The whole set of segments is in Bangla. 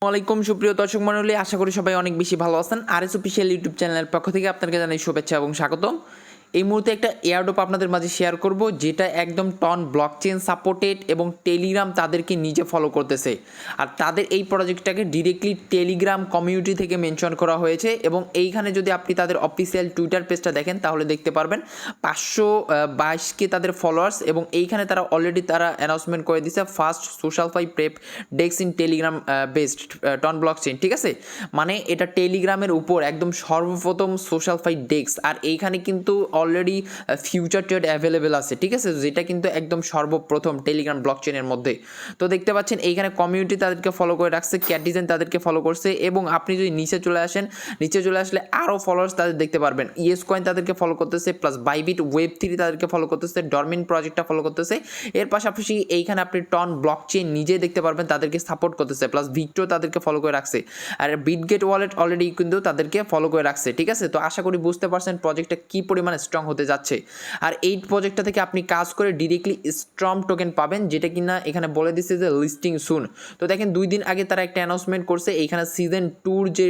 ওয়ালাইকুম সুপ্রিয় দর্শক মণ্ডলী, আশা করি সবাই অনেক বেশি ভালো আছেন। আরএস অফিশিয়াল ইউটিউব চ্যানেলের পক্ষ থেকে আপনাকে জানাই শুভেচ্ছা এবং স্বাগতম। এই মুহূর্তে একটা এয়ারড্রপ আপনাদের মাঝে শেয়ার করব, যেটা একদম টন ব্লকচেন সাপোর্টেড এবং টেলিগ্রাম তাদেরকে নিজে ফলো করতেছে। আর তাদের এই প্রজেক্টটাকে ডিরেক্টলি টেলিগ্রাম কমিউনিটি থেকে মেনশন করা হয়েছে এবং এইখানে যদি আপনি তাদের অফিসিয়াল টুইটার পেজটা দেখেন তাহলে দেখতে পারবেন 522K তাদের ফলোয়ার্স এবং এইখানে তারা অলরেডি অ্যানাউন্সমেন্ট করে দিয়েছে first SocialFi prep desk in Telegram based TON blockchain. ঠিক আছে, মানে এটা টেলিগ্রামের উপর একদম সর্বপ্রথম সোশ্যালফাই ডেস্ক। আর এইখানে কিন্তু অলরেডি ফিউচার ট্রেড অ্যাভেলেবেল আছে। ঠিক আছে, যেটা কিন্তু একদম সর্বপ্রথম টেলিগ্রাম ব্লকচেনের মধ্যে। তো দেখতে পাচ্ছেন এইখানে কমিউনিটি তাদেরকে ফলো করে রাখছে, ক্যাট ডিজাইন তাদেরকে ফলো করছে এবং আপনি যদি নিচে চলে আসলে আরও ফলোয়ার্স তাদের দেখতে পারবেন। ইএস কয়েন তাদেরকে ফলো করতেছে, প্লাস বাইবিট ওয়েব3 তাদেরকে ফলো করতেছে, ডরমিন প্রজেক্টটা ফলো করতেছে। এর পাশাপাশি এইখানে আপনি টন ব্লকচেন নিজে দেখতে পারবেন তাদেরকে সাপোর্ট করতেছে, প্লাস ভিক্টো তাদেরকে ফলো করে রাখছে। আর বিটগেট ওয়ালেট অলরেডি কিন্তু তাদেরকে ফলো করে রাখছে। ঠিক আছে, তো আশা করি বুঝতে পারছেন প্রজেক্টটা কী পরিমাণে স্ট্রং হতে যাচ্ছে। আর এই প্রজেক্টটা থেকে আপনি কাজ করে ডিরেক্টলি স্ট্রং টোকেন পাবেন, যেটা কিনা এখানে বলে দিচ্ছে যে লিস্টিং সুন। তো দেখেন 2 দিন আগে তারা একটা অ্যানাউন্সমেন্ট করছে, এইখানে সিজন 2 যে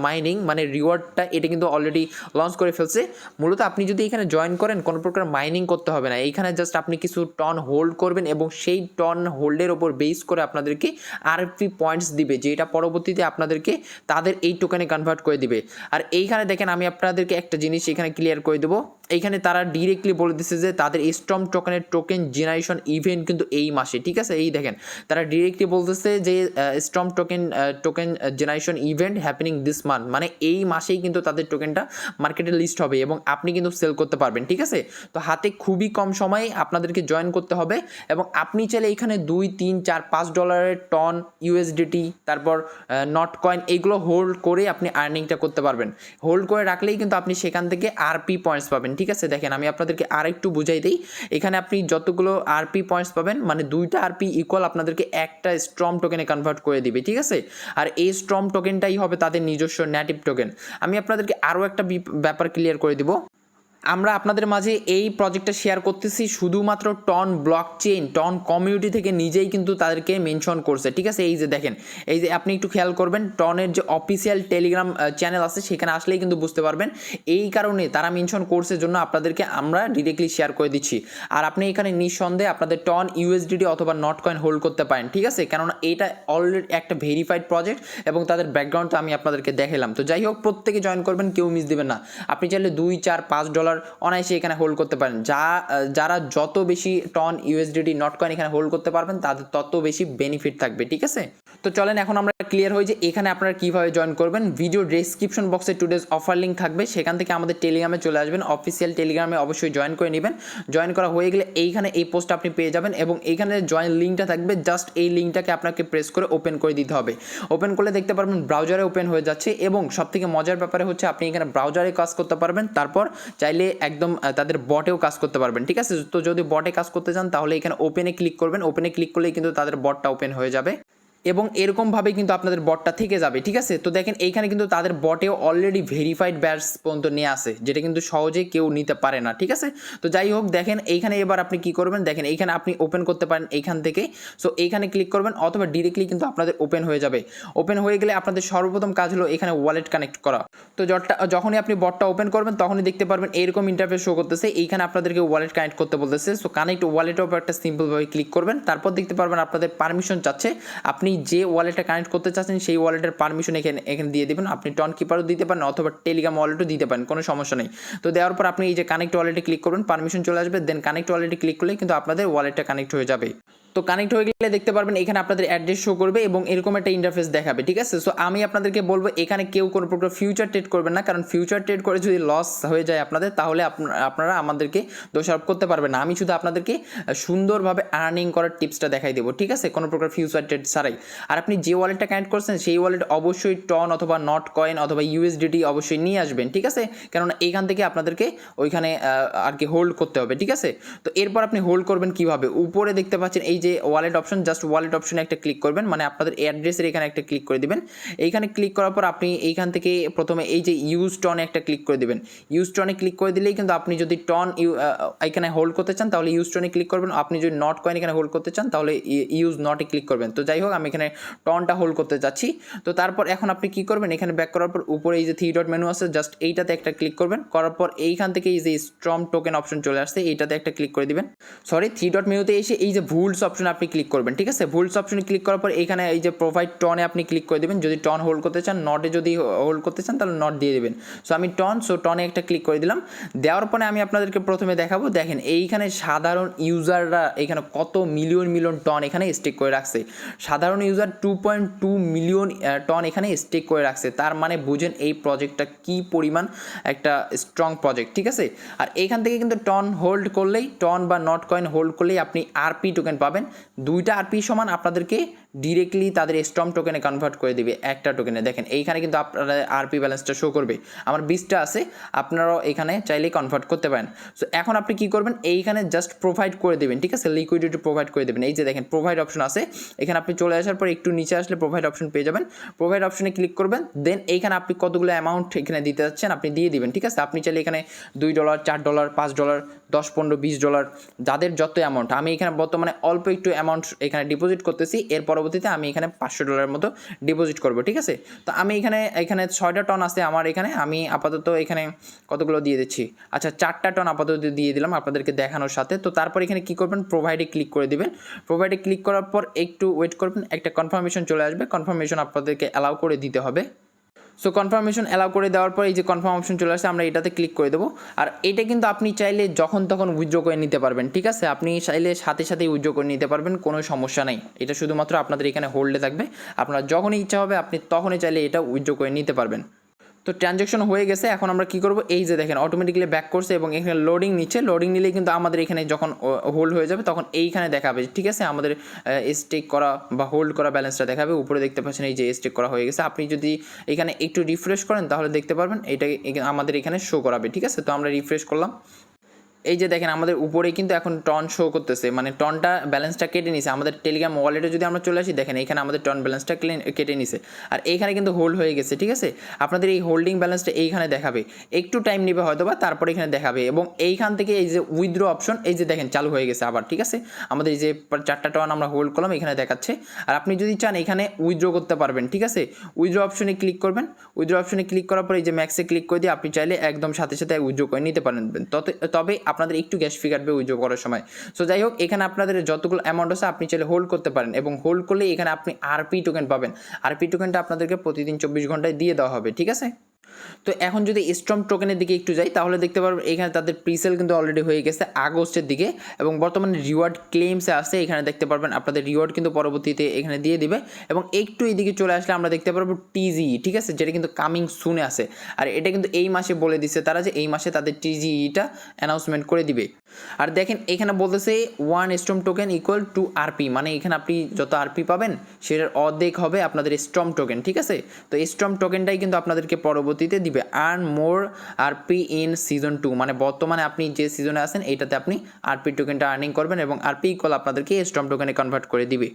মাইনিং মানে রিওয়ার্ডটা এটা কিন্তু অলরেডি লঞ্চ করে ফেলছে। মূলত আপনি যদি এখানে জয়েন করেন কোনো প্রকার মাইনিং করতে হবে না, এইখানে জাস্ট আপনি কিছু টন হোল্ড করবেন এবং সেই টন হোল্ডের ওপর বেস করে আপনাদেরকে আরএফপি পয়েন্টস দিবে, যেটা পরবর্তীতে আপনাদেরকে তাদের এই টোকেনে কনভার্ট করে দিবে। আর এইখানে দেখেন আমি আপনাদেরকে একটা জিনিস এখানে ক্লিয়ার করে দেবো। এইখানে তারা ডিরেক্টলি বলে দিচ্ছে যে তাদের স্ট্রম টোকেনের টোকেন জেনারেশন ইভেন্ট কিন্তু এই মাসে। ঠিক আছে, এই দেখেন তারা ডিরেক্টলি বলতেছে যে storm token generation event happening this month, মানে এই মাসেই কিন্তু তাদের টোকেনটা মার্কেটে লিস্ট হবে এবং আপনি কিন্তু সেল করতে পারবেন। ঠিক আছে, তো হাতে খুবই কম সময়ে আপনাদেরকে জয়েন করতে হবে এবং আপনি চাইলে এখানে 2, 3, 4, $5 টন ইউএসডিটি তারপর নট কয়েন এইগুলো হোল্ড করে আপনি আর্নিংটা করতে পারবেন। হোল্ড করে রাখলেই কিন্তু আপনি সেখান থেকে আরপি পয়েন্টস পাবেন। ঠিক আছে, দেখেন আমি আপনাদেরকে আরেকটু বুঝাই দিই। এখানে আপনি যতগুলো আরপি পয়েন্টস পাবেন মানে 2টা আরপি ইকুয়াল আপনাদেরকে একটা স্ট্রম টোকেনে কনভার্ট করে দিবে। ঠিক আছে, আর এই স্ট্রম টোকেনটাই হবে তাদের নিজস্ব নেটিভ টোকেন। আমি আপনাদেরকে আরও একটা ব্যাপার ক্লিয়ার করে দিব। আমরা আপনাদের মাঝে এই প্রজেক্টটা শেয়ার করতেছি শুধুমাত্র টন ব্লকচেন টন কমিউনিটি থেকে নিজেই কিন্তু তাদেরকে মেনশন করছে। ঠিক আছে, এই যে দেখেন, এই যে আপনি একটু খেয়াল করবেন টনের যে অফিসিয়াল টেলিগ্রাম চ্যানেল আছে সেখানে আসলেই কিন্তু বুঝতে পারবেন। এই কারণে তারা মেনশন করছে জন্য আপনাদেরকে আমরা ডিরেক্টলি শেয়ার করে দিচ্ছি। আর আপনি এখানে নিঃসন্দেহে আপনাদের টন ইউএসডিটি অথবা নট কয়েন হোল্ড করতে পারেন। ঠিক আছে, কেননা এটা অলরেডি একটা ভেরিফাইড প্রজেক্ট এবং তাদের ব্যাকগ্রাউন্ডটা আমি আপনাদেরকে দেখালাম। তো যাই হোক, প্রত্যেকে জয়েন করবেন, কেউ মিস দেবেন না। আপনি চাইলে 2, 4, $5 অনায়াসে এখানে হোল্ড করতে পারেন। যারা যত বেশি টন ইউএসডিটি নট কয়েন এখানে হোল্ড করতে পারবেন তাদের তত বেশি বেনিফিট থাকবে। ঠিক আছে, তো চলেন এখন আমরা ক্লিয়ার হই যে এখানে আপনারা কীভাবে জয়েন করবেন। ভিডিও ডেসক্রিপশন বক্সে টুডেজ অফার লিঙ্ক থাকবে, সেখান থেকে আমাদের টেলিগ্রামে চলে আসবেন। অফিসিয়াল টেলিগ্রামে অবশ্যই জয়েন করে নেবেন। জয়েন করা হয়ে গেলে এইখানে এই পোস্ট আপনি পেয়ে যাবেন এবং এইখানে জয়েন লিঙ্কটা থাকবে। জাস্ট এই লিঙ্কটাকে আপনাকে প্রেস করে ওপেন করে দিতে হবে। ওপেন করলে দেখতে পারবেন ব্রাউজারে ওপেন হয়ে যাচ্ছে এবং সবথেকে মজার ব্যাপারে হচ্ছে আপনি এখানে ব্রাউজারে কাজ করতে পারবেন, তারপর চাইলে একদম তাদের বটেও কাজ করতে পারবেন। ঠিক আছে, তো যদি বটে কাজ করতে চান তাহলে এখানে ওপেনে ক্লিক করবেন। ওপেনে ক্লিক করলেই কিন্তু তাদের বটটা ওপেন হয়ে যাবে এবং এরকমভাবেই কিন্তু আপনাদের বটটা থেকে যাবে। ঠিক আছে, তো দেখেন এইখানে কিন্তু তাদের বটেও অলরেডি ভেরিফাইড ব্যাচ পর্যন্ত নিয়ে আসে, যেটা কিন্তু সহজে কেউ নিতে পারে না। ঠিক আছে, তো যাই হোক দেখেন এইখানে এবার আপনি কি করবেন, দেখেন এইখানে আপনি ওপেন করতে পারেন এইখান থেকে। সো এইখানে ক্লিক করবেন অথবা ডিরেক্টলি কিন্তু আপনাদের ওপেন হয়ে যাবে। ওপেন হয়ে গেলে আপনাদের সর্বপ্রথম কাজ হলো এখানে ওয়ালেট কানেক্ট করা। তো যখনই আপনি বটটা ওপেন করবেন তখনই দেখতে পারবেন এরকম ইন্টারফেস শো করতেছে। এইখানে আপনাদেরকে ওয়ালেট কানেক্ট করতে বলতেছে। সো কানেক্ট ওয়ালেটের উপর একটা সিম্পলভাবে ক্লিক করবেন। তারপর দেখতে পারবেন আপনাদের পারমিশন চাচ্ছে, আপনি যে ওয়ালেটটা কানেক্ট করতে চাচ্ছেন সেই ওয়ালেটের পারমিশন এখানে দিয়ে দেবেন। আপনি টন কিপারও দিতে পারেন অথবা টেলিগ্রাম ওয়ালেটও দিতে পারেন, কোনো সমস্যা নেই। তো দেওয়ার পর আপনি এই যে কানেক্ট ওয়ালেটে ক্লিক করবেন, পারমিশন চলে আসবে, দেন কানেক্ট ওয়ালেটে ক্লিক করলে কিন্তু আপনাদের ওয়ালেটটা কানেক্ট হয়ে যাবে। তো কানেক্ট হয়ে গেলে দেখতে পারবেন এখানে আপনাদের অ্যাড্রেস শো করবে এবং এরকম একটা ইন্টারফেস দেখাবে। ঠিক আছে, সো আমি আপনাদেরকে বলবো এখানে কেউ কোনো প্রকার ফিউচার ট্রেড করবেন না, কারণ ফিউচার ট্রেড করে যদি লস হয়ে যায় আপনাদের তাহলে আপনারা আমাদেরকে দোষারোপ করতে পারবেন না। আমি শুধু আপনাদেরকে সুন্দরভাবে আর্নিং করার টিপসটা দেখাই দেবো। ঠিক আছে, কোনো প্রকার ফিউচার ট্রেড ছাড়াই। আর আপনি যে ওয়ালেটটা কানেক্ট করছেন সেই ওয়ালেট অবশ্যই টন অথবা নট কয়েন অথবা ইউএসডিটি অবশ্যই নিয়ে আসবেন। ঠিক আছে, কেননা এইখান থেকে আপনাদেরকে ওইখানে আর কি হোল্ড করতে হবে। ঠিক আছে, তো এরপর আপনি হোল্ড করবেন কিভাবে, উপরে দেখতে পাচ্ছেন এই যে যে ওয়ালেট অপশন, জাস্ট ওয়ালেট অপশনে একটা ক্লিক করবেন, মানে আপনাদের অ্যাড্রেসের এখানে একটা ক্লিক করে দিবেন। এইখানে ক্লিক করার পর আপনি এইখান থেকে প্রথমে এই যে ইউজ টনে একটা ক্লিক করে দিবেন। ইউজ টনে ক্লিক করে দিলেই কিন্তু আপনি যদি টন এখানে হোল্ড করতে চান তাহলে ইউজ টনে ক্লিক করবেন, আপনি যদি নট কয়েন এখানে হোল্ড করতে চান তাহলে ইউজ নটে ক্লিক করবেন। তো যাই হোক আমি এখানে টনটা হোল্ড করতে চাচ্ছি। তো তারপর এখন আপনি কি করবেন, এখানে ব্যাক করার পর উপরে এই যে 3 ডট মেনু আছে, জাস্ট এইটাতে একটা ক্লিক করবেন, করার পর এইখান থেকে এই যে স্ট্রম টোকেন অপশন চলে আসছে, এইটাতে একটা ক্লিক করে দিবেন। সরি, 3 ডট মেনুতে এসে এই যে ভুলস অপশনে আপনি ক্লিক করবেন, ঠিক আছে। ভুলস অপশনে ক্লিক করার পর এইখানে এই যে প্রোভাইড টনে আপনি ক্লিক করে দেবেন, যদি টন হোল্ড করতে চান। নটে যদি হোল্ড করতে চান তাহলে নট দিয়ে দেবেন। সো আমি টনে একটা ক্লিক করে দিলাম। দেওয়ার পরে আমি আপনাদেরকে প্রথমে দেখাবো, দেখেন এইখানে সাধারণ ইউজাররা এখানে কত মিলিয়ন মিলিয়ন টন এখানে স্টেক করে রাখছে। সাধারণ ইউজার 2.2 মিলিয়ন টন এখানে স্টেক করে রাখছে। তার মানে বুঝেন এই প্রজেক্টটা কি পরিমাণ একটা স্ট্রং প্রজেক্ট, ঠিক আছে। আর এইখান থেকে কিন্তু টন হোল্ড করলেই, টন বা নট কয়েন হোল্ড করলেই আপনি আরপি টোকেন পাবেন। দুইটা আরপি সমান আপনাদেরকে ডিরেক্টলি তাদের স্ট্রম টোকেনে কনভার্ট করে দিবে একটা টোকেনে। দেখেন এইখানে কিন্তু আপনারা আরপি ব্যালেন্সটা শো করবে। আমার 20টা আছে, আপনারাও এখানে চাইলেই কনভার্ট করতে পারেন। সো এখন আপনি কি করবেন, এইখানে জাস্ট প্রোভাইড করে দেবেন, ঠিক আছে। লিকুইডিটি প্রোভাইড করে দেবেন। এই যে দেখেন প্রোভাইড অপশন আছে, এখানে আপনি চলে আসার পর একটু নিচে আসলে প্রোভাইড অপশন পেয়ে যাবেন। প্রোভাইড অপশনে ক্লিক করবেন, দেন এইখানে আপনি কতগুলো অ্যামাউন্ট এখানে দিতে যাচ্ছেন আপনি দিয়ে দিবেন, ঠিক আছে। আপনি চাইলে এখানে $2, $4, $5, $10, $15, $20, যাদের যত অ্যামাউন্ট। আমি এখানে বর্তমানে অল্প একটু অ্যামাউন্ট এখানে ডিপোজিট করতেছি, এর পরবর্তীতে আমি এখানে $500 মতো ডিপোজিট করবো, ঠিক আছে। তো আমি এখানে 6টা টন আছে আমার এখানে, আমি আপাতত এখানে কতগুলো দিয়ে দিচ্ছি, আচ্ছা 4টা টন আপাতত দিয়ে দিলাম আপনাদেরকে দেখানোর সাথে। তো তারপর এখানে কি করবেন, প্রোভাইডে ক্লিক করে দিবেন। প্রোভাইডে ক্লিক করার পর একটু ওয়েট করবেন, একটা কনফার্মেশন চলে আসবে। কনফার্মেশন আপনাদেরকে অ্যালাউ করে দিতে হবে। সো কনফার্মেশন অ্যালাউ করে দেওয়ার পর এই যে কনফার্ম অপশন চলে আসছে, আমরা এটাতে ক্লিক করে দেবো। আর এটা কিন্তু আপনি চাইলে যখন তখন উইথড্র করে নিতে পারবেন, ঠিক আছে। আপনি চাইলে সাথে সাথেই উইথড্র করে নিতে পারবেন, কোনো সমস্যা নেই। এটা শুধুমাত্র আপনাদের এখানে হোল্ডে থাকবে, আপনার যখনই ইচ্ছা হবে আপনি তখনই চাইলে এটা উইথড্র করে নিতে পারবেন। তো ট্রানজ্যাকশন হয়ে গেছে। এখন আমরা কি করব, এই যে দেখেন অটোমেটিক্যালি ব্যাক করছে এবং এখানে লোডিং নিচ্ছে। লোডিং নিলেই কিন্তু আমাদের এখানে যখন হোল্ড হয়ে যাবে তখন এইখানে দেখাবে, ঠিক আছে, আমাদের স্টেক করা বা হোল্ড করা ব্যালেন্সটা দেখাবে। উপরে দেখতে পাচ্ছেন এই যে স্টেক করা হয়ে গেছে। আপনি যদি এখানে একটু রিফ্রেশ করেন তাহলে দেখতে পারবেন এটা আমাদের এখানে শো করাবে, ঠিক আছে। তো আমরা রিফ্রেশ করলাম, এই যে দেখেন আমাদের উপরেই কিন্তু এখন টন শো করতেছে, মানে টনটা ব্যালেন্সটা কেটে নিছে। আমাদের টেলিগ্রাম ওয়ালেটে যদি আমরা চলে আসি, দেখেন এখানে আমাদের টন ব্যালেন্সটা কেটে নিছে আর এইখানে কিন্তু হোল্ড হয়ে গেছে, ঠিক আছে। আপনাদের এই হোল্ডিং ব্যালেন্সটা এইখানে দেখাবে, একটু টাইম নেবে হয়তো বা, তারপরে এখানে দেখাবে। এবং এইখান থেকে এই যে উইথড্র অপশন, এই যে দেখেন চালু হয়ে গেছে আবার, ঠিক আছে। আমাদের এই যে 4টা টন আমরা হোল্ড করলাম এখানে দেখাচ্ছে। আর আপনি যদি চান এখানে উইথড্র করতে পারবেন, ঠিক আছে। উইথড্র অপশনে ক্লিক করবেন। উইথড্র অপশনে ক্লিক করার পর এই যে ম্যাক্সে ক্লিক করে দিয়ে আপনি চাইলে একদম সাথে সাথে উইথড্র করে নিতে পারেন। তবে আপনাদের একটু গ্যাস ফি কাটবে উইথড্র করার সময়। সো যাই হোক, এখানে আপনাদের যতগুলো অ্যামাউন্ট আছে আপনি চাইলে হোল্ড করতে পারেন এবং হোল্ড করলে এখানে আপনি আরপি টোকেন পাবেন। আরপি টোকেনটা আপনাদেরকে প্রতিদিন 24 ঘন্টায় দিয়ে দেওয়া হবে, ঠিক আছে। তো এখন যদি স্ট্রম টোকেনের দিকে একটু যাই তাহলে দেখতে পারবেন এখানে তাদের প্রিসেল কিন্তু অলরেডি হয়ে গেছে আগস্টের দিকে এবং বর্তমানে রিওয়ার্ড ক্লেমসে আসছে। এখানে দেখতে পারবেন আপনাদের রিওয়ার্ড কিন্তু পরবর্তীতে এখানে দিয়ে দিবে। এবং একটু এইদিকে চলে আসলে আমরা দেখতে পারবো টিজি, ঠিক আছে, যেটা কিন্তু কামিং সুনে আছে। আর এটা কিন্তু এই মাসে বলে দিচ্ছে তারা যে এই মাসে তাদের টিজিটা অ্যানাউন্সমেন্ট করে দিবে। আর দেখেন এখানে বলতেছে 1 storm token equal to RP, মানে এখানে আপনি যত আরপি পাবেন সেটার অর্ধেক হবে আপনাদের স্ট্রম টোকেন, ঠিক আছে। তো স্ট্রম টোকেনটাই কিন্তু আপনাদেরকে পরবর্তীতে দিবে। Earn more RP in season 2, মানে বর্তমানে আপনি যে সিজনে আছেন এইটাতে আপনি আরপি টোকেনটা আর্নিং করবেন এবং আরপি ইকুয়াল আপনাদেরকে স্ট্রম টোকেনে কনভার্ট করে দিবে।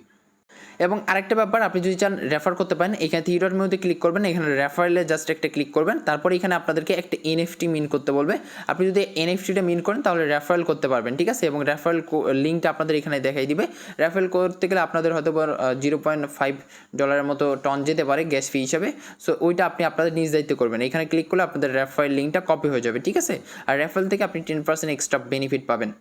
এবং আরেকটা ব্যাপার, আপনি যদি চান রেফার করতে পারেন, এখানে 3 ডট মেনুতে ক্লিক করবেন, এখানে রেফারেলে জাস্ট একটা ক্লিক করবেন, তারপর এখানে আপনাদেরকে একটা এনএফটি মিন করতে বলবে। আপনি যদি এনএফটিটা মিন করেন তাহলে রেফারেল করতে পারবেন, ঠিক আছে। এবং রেফারেল লিঙ্কটা আপনাদের এখানে দেখাই দিবে। রেফারেল করতে গেলে আপনাদের হয়তো $0.5 মতো টন যেতে পারে গ্যাস ফি হিসাবে। সো ওইটা আপনি আপনাদের নিজ দায়িত্ব করবেন। এখানে ক্লিক করলে আপনাদের রেফারেল লিঙ্কটা কপি হয়ে যাবে, ঠিক আছে। আর রেফারেল থেকে আপনি 10% এক্সট্রা বেনিফিট পাবেন।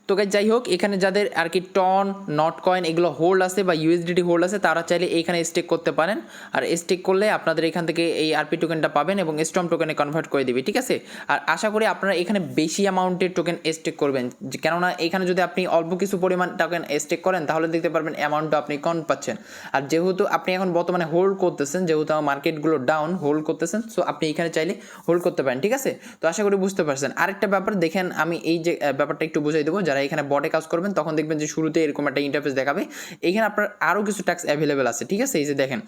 তো গাইস যাই হোক, এখানে যাদের আর কি টন, নট কয়েন এগুলো হোল্ড আছে বা ইউএসডিটি হোল্ড আছে তারা চাইলে এইখানে স্টেক করতে পারেন। আর স্টেক করলে আপনাদের এখান থেকে এই আরপি টোকেনটা পাবেন এবং স্ট্রম টোকেনে কনভার্ট করে দিবে, ঠিক আছে। আর আশা করি আপনারা এখানে বেশি অ্যামাউন্টের টোকেন স্টেক করবেন, কেননা এখানে যদি আপনি অল্প কিছু পরিমাণ টোকেন স্টেক করেন তাহলে দেখতে পারবেন অ্যামাউন্টটা আপনি কম পাচ্ছেন। আর যেহেতু আপনি এখন বর্তমানে হোল্ড করতেছেন, যেহেতু মার্কেটগুলো ডাউন, হোল্ড করতেছেন, সো আপনি এখানে চাইলে হোল্ড করতে পারেন, ঠিক আছে। তো আশা করি বুঝতে পারছেন। আরেকটা ব্যাপার দেখেন, আমি এই যে ব্যাপারটা একটু বুঝাই দেবো। যারা এখানে বটে কাজ করবেন তখন দেখবেন যে শুরুতে এরকম একটা ইন্টারফেস দেখাবে। এখানে আপনার আরও কিছু ট্যাক্স অ্যাভেলেবেল আছে, ঠিক আছে। এই যে দেখেন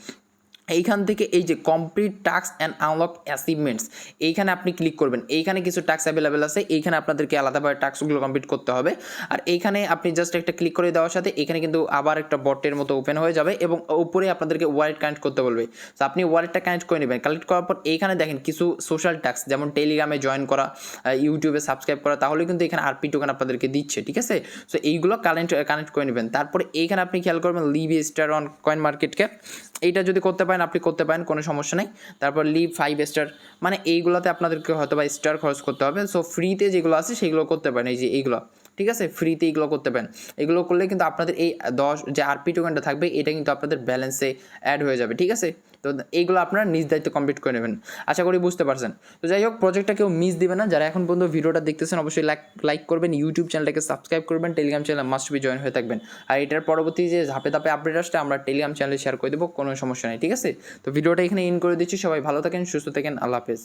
এইখান থেকে এই যে complete task and unlock achievements এইখানে আপনি ক্লিক করবেন। এইখানে কিছু টাস্ক অ্যাভেলেবেল আছে, এইখানে আপনাদেরকে আলাদাভাবে টাস্কগুলো কমপ্লিট করতে হবে। আর এইখানে আপনি জাস্ট একটা ক্লিক করে দেওয়ার সাথে এখানে কিন্তু আবার একটা বটের মতো ওপেন হয়ে যাবে এবং উপরে আপনাদেরকে ওয়ালেট কানেক্ট করতে বলবে। তো আপনি ওয়ালেটটা কানেক্ট করে নেবেন। কানেক্ট করার পর এইখানে দেখেন কিছু সোশ্যাল টাস্ক, যেমন টেলিগ্রামে জয়েন করা, ইউটিউবে সাবস্ক্রাইব করা, তাহলে কিন্তু এখানে আরপি টোকেন আপনাদেরকে দিচ্ছে, ঠিক আছে। সো এইগুলো কানেক্ট করে নেবেন। তারপরে এইখানে আপনি খেয়াল করবেন live star on coin market cap, এইটা যদি করতে পারেন আপনি করতে পারেন, কোনো সমস্যা নেই। তারপর লিভ 5 স্টার, মানে এইগুলোতে আপনাদেরকে হয়তো বা স্টার খরচ করতে হবে। সো ফ্রিতে যেগুলো আছে সেগুলো করতে পারেন, এই যে এইগুলো, ঠিক আছে, ফ্রিতে এইগুলো করতে পারেন। এগুলো করলে কিন্তু আপনাদের এই 10 যে আরপি টোকেনটা থাকবে এটা কিন্তু আপনাদের ব্যালেন্সে অ্যাড হয়ে যাবে, ঠিক আছে। তো এইগুলো আপনারা নিজ দায়িত্ব কমপ্লিট করে নেবেন। আশা করি বুঝতে পারছেন। তো যাই হোক, প্রজেক্টটা কেউ মিস দিবে না। যারা এখন পর্যন্ত ভিডিওটা দেখতেছেন অবশ্যই লাইক করবেন, ইউটিউব চ্যানেলটাকে সাবস্ক্রাইব করবেন, Telegram channel must be join হয়ে থাকবেন। আর এটার পরবর্তী যে ধাপে ধাপে আপডেট আসলে আমরা টেলিগ্রাম চ্যানেলে শেয়ার করে দেবো, কোনো সমস্যা নেই, ঠিক আছে। তো ভিডিওটা এখানে ইন করে দিচ্ছি। সবাই ভালো থাকেন, সুস্থ থাকেন, আল্লাহ হাফেজ।